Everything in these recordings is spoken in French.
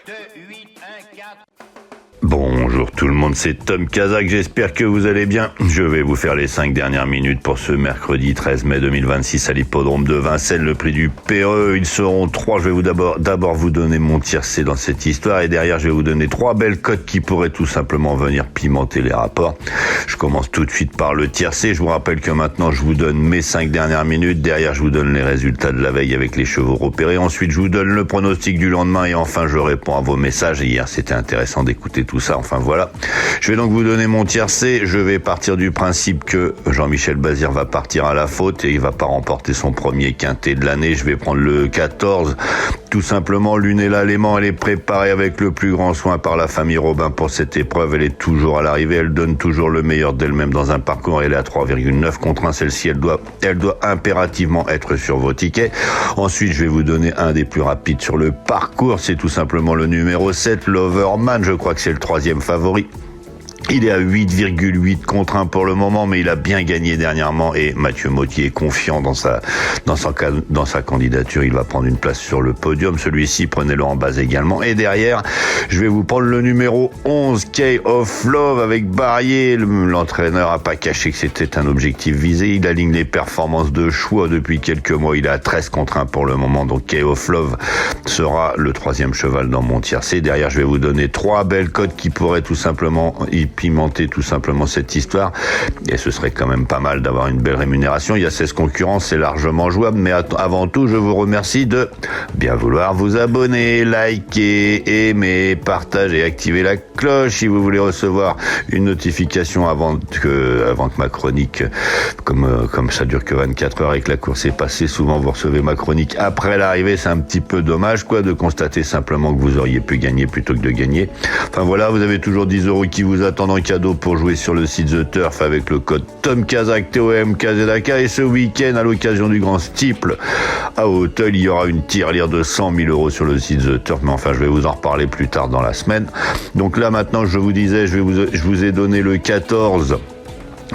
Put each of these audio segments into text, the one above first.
2, 8, 1, 4... Bonjour tout le monde, c'est Tom Kazak, j'espère que vous allez bien. Je vais vous faire les 5 dernières minutes pour ce mercredi 13 mai 2026 à l'hippodrome de Vincennes, le prix du PE. Ils seront 3, je vais vous d'abord vous donner mon tiercé dans cette histoire et derrière je vais vous donner 3 belles cotes qui pourraient tout simplement venir pimenter les rapports. Je commence tout de suite par le tiercé, je vous rappelle que maintenant je vous donne mes 5 dernières minutes, derrière je vous donne les résultats de la veille avec les chevaux repérés, ensuite je vous donne le pronostic du lendemain et enfin je réponds à vos messages. Hier c'était intéressant d'écouter tout ça, enfin voilà. Je vais donc vous donner mon tiercé. Je vais partir du principe que Jean-Michel Bazir va partir à la faute et il va pas remporter son premier quintet de l'année. Je vais prendre le 14. Tout simplement, Lunella Léman, elle est préparée avec le plus grand soin par la famille Robin pour cette épreuve. Elle est toujours à l'arrivée, elle donne toujours le meilleur d'elle-même dans un parcours. Elle est à 3,9 contre 1. Celle-ci, elle doit impérativement être sur vos tickets. Ensuite, je vais vous donner un des plus rapides sur le parcours. C'est tout simplement le numéro 7, Loverman. Je crois que c'est le 3e favori. Il est à 8,8 contre 1 pour le moment, mais il a bien gagné dernièrement et Mathieu Mottier est confiant dans sa candidature. Il va prendre une place sur le podium. Celui-ci, prenez-le en base également. Et derrière, je vais vous prendre le numéro 11, Key of Love avec Barrier. L'entraîneur a pas caché que c'était un objectif visé. Il aligne les performances de choix depuis quelques mois. Il est à 13 contre 1 pour le moment. Donc Key of Love sera le 3e cheval dans mon tiercé. Derrière, je vais vous donner 3 belles cotes qui pourraient tout simplement pimenter tout simplement cette histoire et ce serait quand même pas mal d'avoir une belle rémunération. Il y a 16 concurrents, c'est largement jouable, mais avant tout je vous remercie de bien vouloir vous abonner, liker, aimer, partager, activer la cloche si vous voulez recevoir une notification avant que ma chronique, comme ça dure que 24 heures et que la course est passée, souvent vous recevez ma chronique après l'arrivée. C'est un petit peu dommage de constater simplement que vous auriez pu gagner plutôt que de gagner. Enfin voilà, vous avez toujours 10 € qui vous attendent en cadeau pour jouer sur le site The Turf avec le code TOMKAZAK, TOMKZAK. Et ce week-end, à l'occasion du Grand Steeple à Auteuil, il y aura une tirelire de 100 000 € sur le site The Turf, mais enfin je vais vous en reparler plus tard dans la semaine. Donc là maintenant, je vous disais, je vous ai donné le 14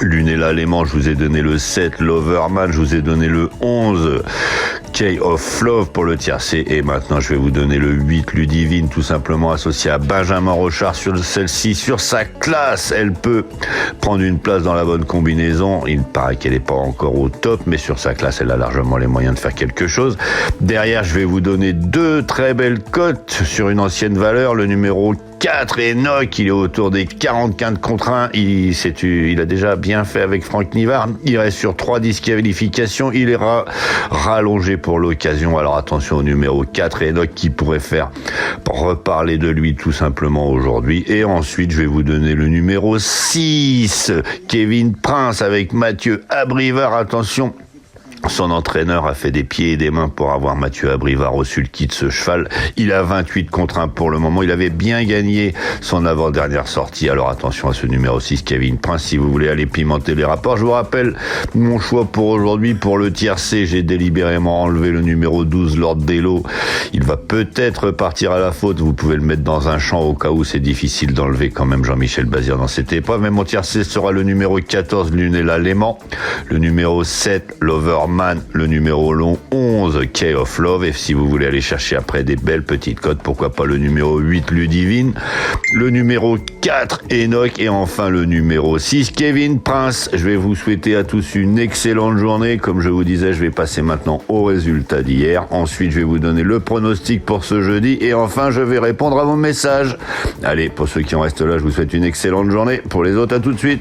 Lunella Léman, je vous ai donné le 7 Loverman, je vous ai donné le 11 Key of Love pour le tiercé et maintenant je vais vous donner le 8 Ludivine, tout simplement associé à Benjamin Rochard. Sur celle-ci, sur sa classe, elle peut prendre une place dans la bonne combinaison. Il paraît qu'elle n'est pas encore au top, mais sur sa classe, elle a largement les moyens de faire quelque chose. Derrière, je vais vous donner 2 très belles cotes sur une ancienne valeur. Le numéro 4, Enoch, il est autour des 45 contre 1. Il a déjà bien fait avec Franck Nivard. Il reste sur 3 disqualifications. Il est rallongé pour l'occasion. Alors attention au numéro 4, Enoch, qui pourrait faire reparler de lui tout simplement aujourd'hui. Et ensuite, je vais vous donner le numéro 6, Kevin Prince avec Mathieu Abrivard. Attention. Son entraîneur a fait des pieds et des mains pour avoir Mathieu Abrivard au sulky de ce cheval. Il a 28 contre 1 pour le moment. Il avait bien gagné son avant-dernière sortie. Alors attention à ce numéro 6, Kevin Prince, si vous voulez aller pimenter les rapports. Je vous rappelle mon choix pour aujourd'hui. Pour le tiercé, j'ai délibérément enlevé le numéro 12, Lord Dello. Il va peut-être partir à la faute. Vous pouvez le mettre dans un champ au cas où c'est difficile d'enlever quand même Jean-Michel Bazir dans cette épreuve. Mais mon tiercé sera le numéro 14, Lunella Léman. Le numéro 7, Loverman. Le numéro 11, Key of Love. Et si vous voulez aller chercher après des belles petites cotes, pourquoi pas le numéro 8, Ludivine, le numéro 4, Enoch et enfin le numéro 6, Kevin Prince. Je vais vous souhaiter à tous une excellente journée. Comme je vous disais, je vais passer maintenant aux résultats d'hier. Ensuite, je vais vous donner le pronostic pour ce jeudi et enfin, je vais répondre à vos messages. Allez, pour ceux qui en restent là, je vous souhaite une excellente journée. Pour les autres, à tout de suite.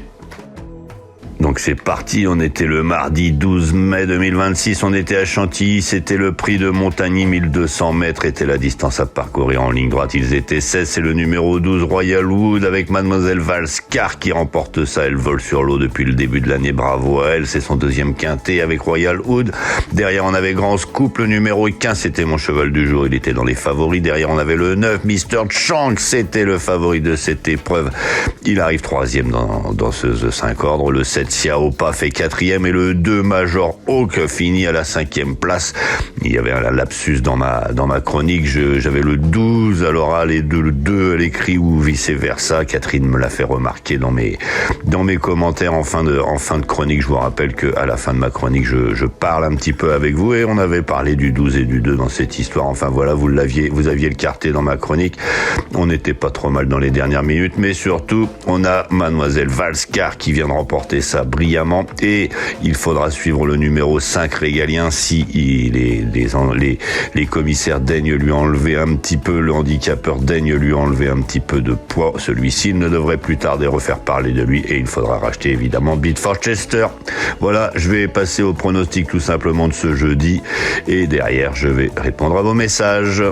Donc c'est parti, on était le mardi 12 mai 2026, on était à Chantilly, c'était le prix de Montagny, 1200 mètres était la distance à parcourir en ligne droite, ils étaient 16, c'est le numéro 12 Royal Wood avec Mademoiselle Valscar qui remporte ça, elle vole sur l'eau depuis le début de l'année, bravo à elle, c'est son 2e quintet avec Royal Wood. Derrière on avait Grand Scoop, le numéro 15, c'était mon cheval du jour, il était dans les favoris. Derrière on avait le 9, Mr. Chang, c'était le favori de cette épreuve, il arrive 3e dans ce 5 ordre, le 7 Xiaopa fait 4e et le 2 Major Hawk finit à la 5e place. Il y avait un lapsus dans ma chronique, j'avais le 12 à l'oral et le 2 à l'écrit ou vice versa. Catherine me l'a fait remarquer dans mes commentaires en fin de chronique. Je vous rappelle que à la fin de ma chronique, je parle un petit peu avec vous et on avait parlé du 12 et du 2 dans cette histoire. Enfin voilà, vous aviez le quartier dans ma chronique. On n'était pas trop mal dans les dernières minutes, mais surtout, on a Mademoiselle Valscar qui vient de remporter ça brillamment et il faudra suivre le numéro 5 régalien si les commissaires daignent lui enlever un petit peu, le handicapeur daigne lui enlever un petit peu de poids. Celui-ci ne devrait plus tarder refaire parler de lui et il faudra racheter évidemment Bedford-Chester. Voilà, je vais passer au pronostic tout simplement de ce jeudi et derrière je vais répondre à vos messages.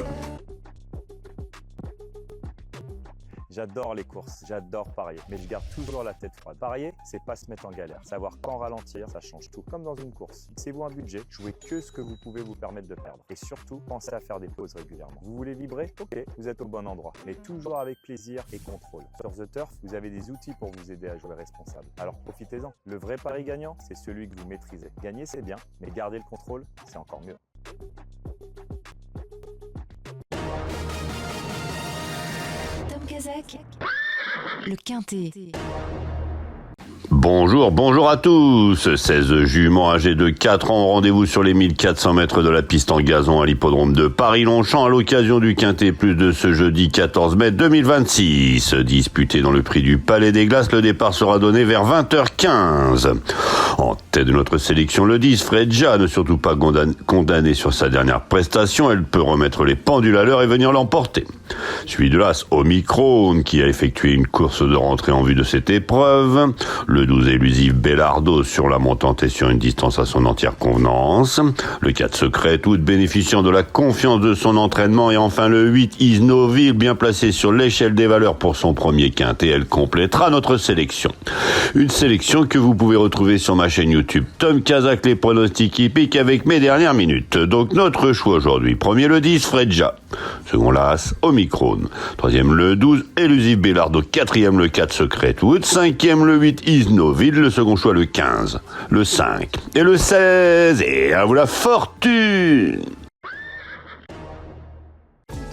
J'adore les courses, j'adore parier, mais je garde toujours la tête froide. Parier, c'est pas se mettre en galère. Savoir quand ralentir, ça change tout. Comme dans une course. Fixez-vous un budget, jouez que ce que vous pouvez vous permettre de perdre. Et surtout, pensez à faire des pauses régulièrement. Vous voulez vibrer? Ok, vous êtes au bon endroit. Mais toujours avec plaisir et contrôle. Sur The Turf, vous avez des outils pour vous aider à jouer responsable. Alors profitez-en. Le vrai pari gagnant, c'est celui que vous maîtrisez. Gagner, c'est bien, mais garder le contrôle, c'est encore mieux. Tom Kazak, le Quintet. Bonjour à tous. 16 juments âgés de 4 ans ont rendez-vous sur les 1400 mètres de la piste en gazon à l'hippodrome de Paris-Longchamp à l'occasion du Quintet Plus de ce jeudi 14 mai 2026. Disputé dans le prix du Palais des Glaces, le départ sera donné vers 20h15. En tête de notre sélection, le 10, Fredja, ne surtout pas condamné sur sa dernière prestation, elle peut remettre les pendules à l'heure et venir l'emporter. Suivi de l'As, Omicron, qui a effectué une course de rentrée en vue de cette épreuve. Le 12 élusif Bellardo sur la montante et sur une distance à son entière convenance. Le 4 Secret, tout bénéficiant de la confiance de son entraînement. Et enfin le 8 Isnoville, bien placé sur l'échelle des valeurs pour son premier quintet. Elle complétera notre sélection. Une sélection que vous pouvez retrouver sur ma chaîne YouTube Tom Kazak, les pronostics hippiques avec mes dernières minutes. Donc notre choix aujourd'hui. Premier le 10 Fredja. Second l'As Omicron. Troisième le 12 élusif Bellardo. Quatrième le 4 Secret Wood. Cinquième le 8 Isnoville. Le second choix le 15, le 5 et le 16. Et à vous la fortune!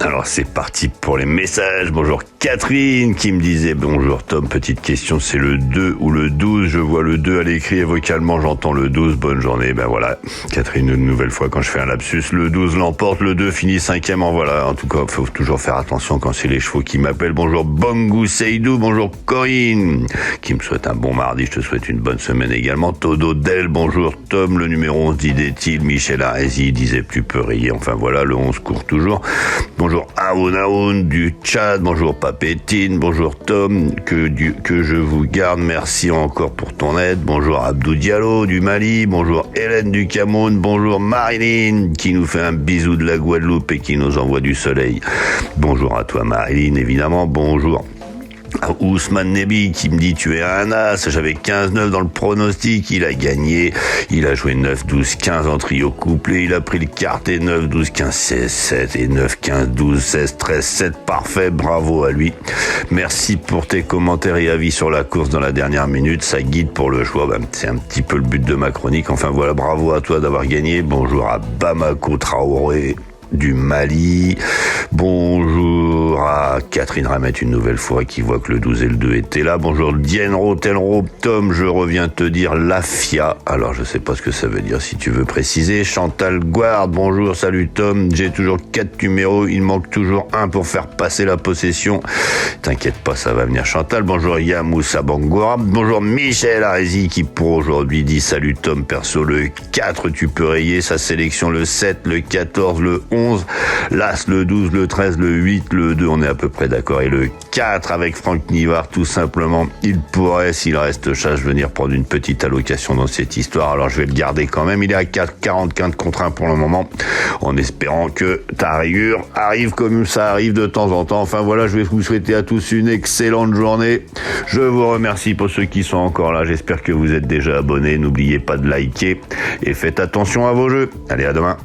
Alors c'est parti pour les messages. Bonjour Catherine qui me disait bonjour Tom, petite question, c'est le 2 ou le 12? Je vois le 2 à l'écrit et vocalement j'entends le 12. Bonne journée. Ben voilà, Catherine, une nouvelle fois quand je fais un lapsus, le 12 l'emporte, le 2 finit 5e. En voilà, en tout cas, faut toujours faire attention quand c'est les chevaux qui m'appellent. Bonjour Bangou Seydou, bonjour Corinne qui me souhaite un bon mardi, je te souhaite une bonne semaine également. Todo Del, bonjour Tom, le numéro 11 dit-il, Michel Arési disait plus peu rayer. Enfin voilà, le 11 court toujours. Bonjour Aoun du Tchad, bonjour Papétine, bonjour Tom, que je vous garde, merci encore pour ton aide, bonjour Abdou Diallo du Mali, bonjour Hélène du Cameroun, bonjour Marilyn qui nous fait un bisou de la Guadeloupe et qui nous envoie du soleil. Bonjour à toi Marilyn, évidemment, bonjour Ousmane Nebi qui me dit tu es un as, j'avais 15-9 dans le pronostic, il a gagné, il a joué 9-12-15 en trio couplé, il a pris le quartet 9-12-15-16-7 et 9-15-12-16-13-7, parfait, bravo à lui. Merci pour tes commentaires et avis sur la course dans la dernière minute, ça guide pour le choix, c'est un petit peu le but de ma chronique, enfin voilà, bravo à toi d'avoir gagné, bonjour à Bamako Traoré du Mali. Bonjour à Catherine Ramette une nouvelle fois qui voit que le 12 et le 2 étaient là. Bonjour Dienro Telro Tom, je reviens te dire la FIA. Alors je sais pas ce que ça veut dire si tu veux préciser. Chantal Guard, bonjour, salut Tom. J'ai toujours 4 numéros, il manque toujours un pour faire passer la possession. T'inquiète pas, ça va venir Chantal. Bonjour Yamoussa Bangora. Bonjour Michel Arési qui pour aujourd'hui dit salut Tom, perso le 4 tu peux rayer sa sélection, le 7, le 14, le 11, l'As, le 12, le 13, le 8, le 2, on est à peu près d'accord, et le 4 avec Franck Nivard, tout simplement, il pourrait, s'il reste sage, venir prendre une petite allocation dans cette histoire, alors je vais le garder quand même, il est à 4,45 contre 1 pour le moment, en espérant que ta rigueur arrive comme ça arrive de temps en temps. Enfin voilà, je vais vous souhaiter à tous une excellente journée, je vous remercie pour ceux qui sont encore là, j'espère que vous êtes déjà abonnés, n'oubliez pas de liker, et faites attention à vos jeux, allez à demain.